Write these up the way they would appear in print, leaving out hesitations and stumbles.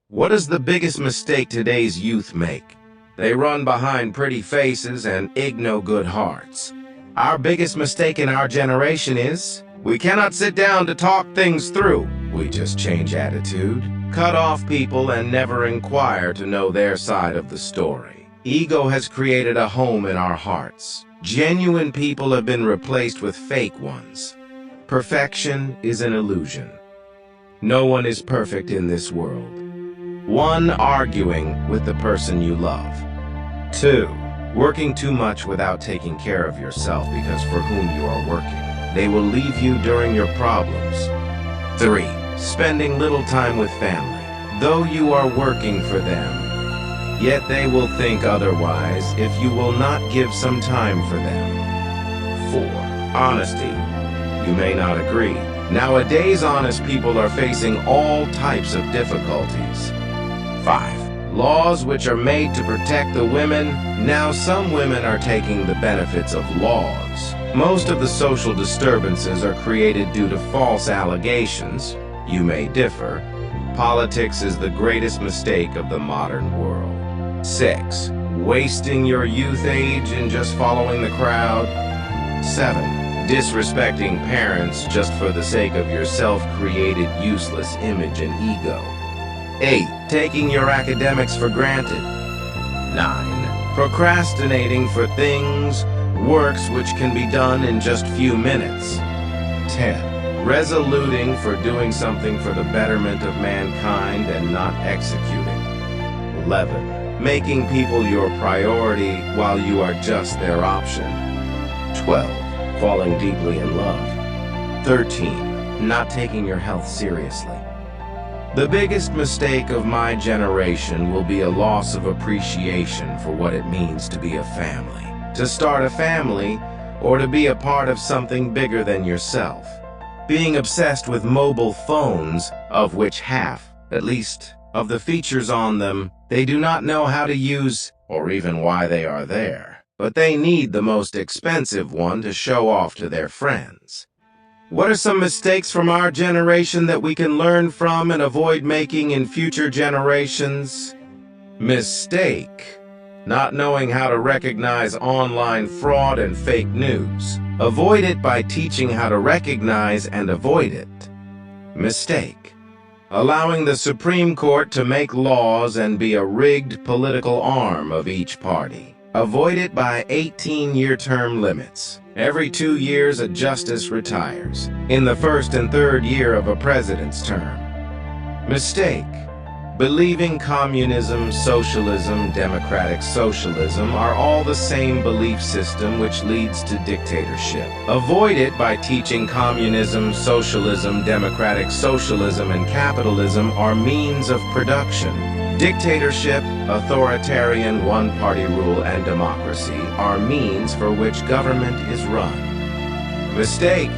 What is the biggest mistake today's youth make? They run behind pretty faces and ignore good hearts. Our biggest mistake in our generation is we cannot sit down to talk things through. We just change attitude, cut off people, and never inquire to know their side of the story. Ego has created a home in our hearts. Genuine people have been replaced with fake ones. Perfection is an illusion. No one is perfect in this world. 1. Arguing with the person you love. 2. Working too much without taking care of yourself because for whom you are working, they will leave you during your problems. 3. Spending little time with family, though you are working for them, yet they will think otherwise if you will not give some time for them. 4. Honesty. You may not agree. Nowadays, honest people are facing all types of difficulties. 5. Laws which are made to protect the women. Now some women are taking the benefits of laws. Most of the social disturbances are created due to false allegations. You may differ. Politics is the greatest mistake of the modern world. 6. Wasting your youth age in just following the crowd. 7. Disrespecting parents just for the sake of your self-created useless image and ego. 8. Taking your academics for granted. 9. Procrastinating for things, works which can be done in just few minutes. 10. Resoluting for doing something for the betterment of mankind and not executing. 11. Making people your priority while you are just their option. 12. Falling deeply in love. 13. Not taking your health seriously. The biggest mistake of my generation will be a loss of appreciation for what it means to be a family, to start a family, or to be a part of something bigger than yourself. Being obsessed with mobile phones, of which half, at least, of the features on them, they do not know how to use, or even why they are there. But they need the most expensive one to show off to their friends. What are some mistakes from our generation that we can learn from and avoid making in future generations? Mistake: not knowing how to recognize online fraud and fake news. Avoid it by teaching how to recognize and avoid it. Mistake: allowing the Supreme Court to make laws and be a rigged political arm of each party. Avoid it by 18-year term limits. Every 2 years, a justice retires, in the first and third year of a president's term. Mistake: believing communism, socialism, democratic socialism are all the same belief system which leads to dictatorship. Avoid it by teaching communism, socialism, democratic socialism, and capitalism are means of production. Dictatorship, authoritarian one-party rule, and democracy are means for which government is run. Mistake: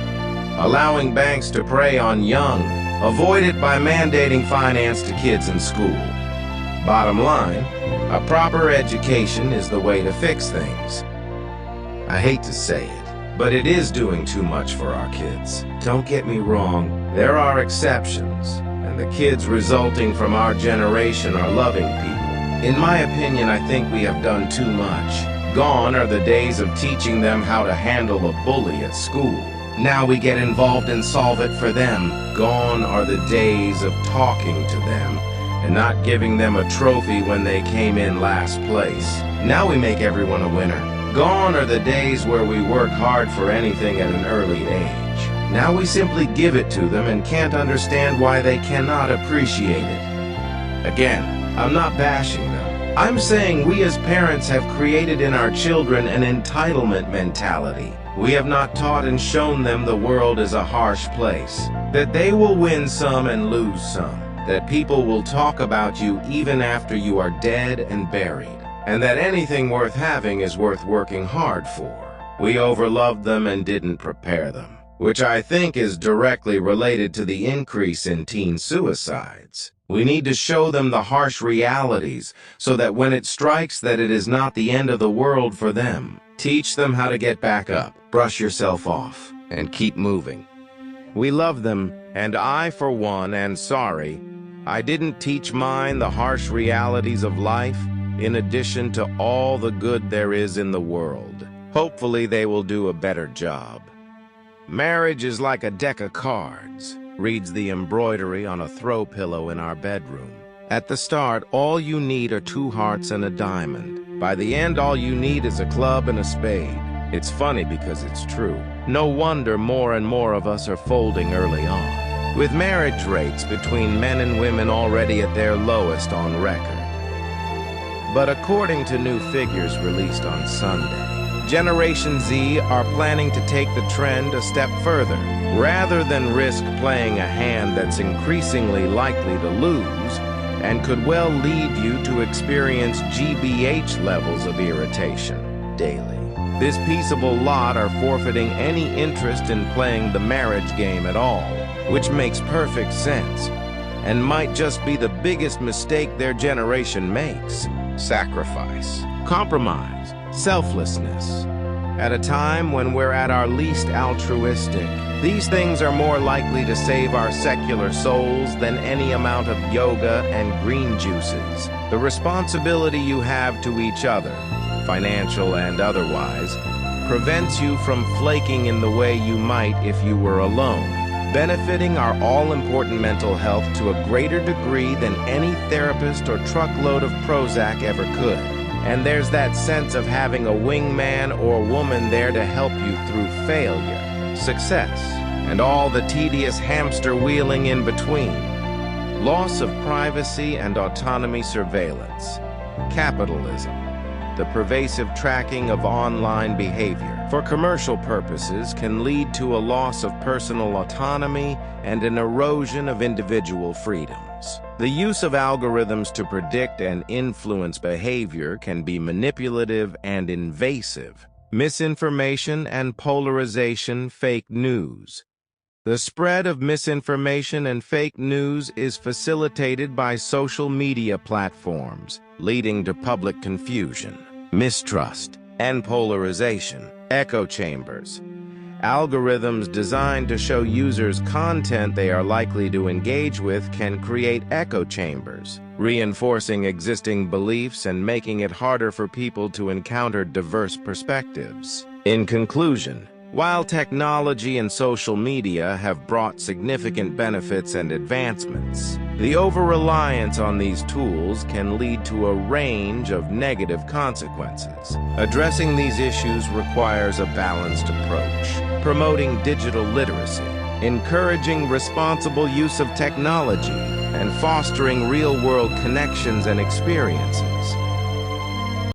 allowing banks to prey on young. Avoid it by mandating finance to kids in school. Bottom line, a proper education is the way to fix things. I hate to say it, but it is doing too much for our kids. Don't get me wrong, there are exceptions. The kids resulting from our generation are loving people. In my opinion, I think we have done too much. Gone are the days of teaching them how to handle a bully at school. Now we get involved and solve it for them. Gone are the days of talking to them and not giving them a trophy when they came in last place. Now we make everyone a winner. Gone are the days where we work hard for anything at an early age. Now we simply give it to them and can't understand why they cannot appreciate it. Again, I'm not bashing them. I'm saying we as parents have created in our children an entitlement mentality. We have not taught and shown them the world is a harsh place, that they will win some and lose some, that people will talk about you even after you are dead and buried, and that anything worth having is worth working hard for. We overloved them and didn't prepare them, which I think is directly related to the increase in teen suicides. We need to show them the harsh realities so that when it strikes that it is not the end of the world for them. Teach them how to get back up, brush yourself off, and keep moving. We love them, and I, for one, and sorry, I didn't teach mine the harsh realities of life, in addition to all the good there is in the world. Hopefully they will do a better job. Marriage is like a deck of cards, reads the embroidery on a throw pillow in our bedroom. At the start, all you need are 2 hearts and a diamond. By the end, all you need is a club and a spade. It's funny because it's true. No wonder more and more of us are folding early on, with marriage rates between men and women already at their lowest on record. But according to new figures released on Sunday, Generation Z are planning to take the trend a step further. Rather than risk playing a hand that's increasingly likely to lose and could well lead you to experience GBH levels of irritation daily, this peaceable lot are forfeiting any interest in playing the marriage game at all, which makes perfect sense and might just be the biggest mistake their generation makes. Sacrifice, compromise, selflessness. At a time when we're at our least altruistic, these things are more likely to save our secular souls than any amount of yoga and green juices. The responsibility you have to each other, financial and otherwise, prevents you from flaking in the way you might if you were alone, benefiting our all-important mental health to a greater degree than any therapist or truckload of Prozac ever could. And there's that sense of having a wingman or woman there to help you through failure, success, and all the tedious hamster wheeling in between. Loss of privacy and autonomy surveillance. Capitalism. The pervasive tracking of online behavior for commercial purposes can lead to a loss of personal autonomy and an erosion of individual freedoms. The use of algorithms to predict and influence behavior can be manipulative and invasive. Misinformation and polarization, fake news. The spread of misinformation and fake news is facilitated by social media platforms, leading to public confusion, mistrust, and polarization. Echo chambers. Algorithms designed to show users content they are likely to engage with can create echo chambers, reinforcing existing beliefs and making it harder for people to encounter diverse perspectives. In conclusion, while technology and social media have brought significant benefits and advancements, the over-reliance on these tools can lead to a range of negative consequences. Addressing these issues requires a balanced approach, promoting digital literacy, encouraging responsible use of technology, and fostering real-world connections and experiences.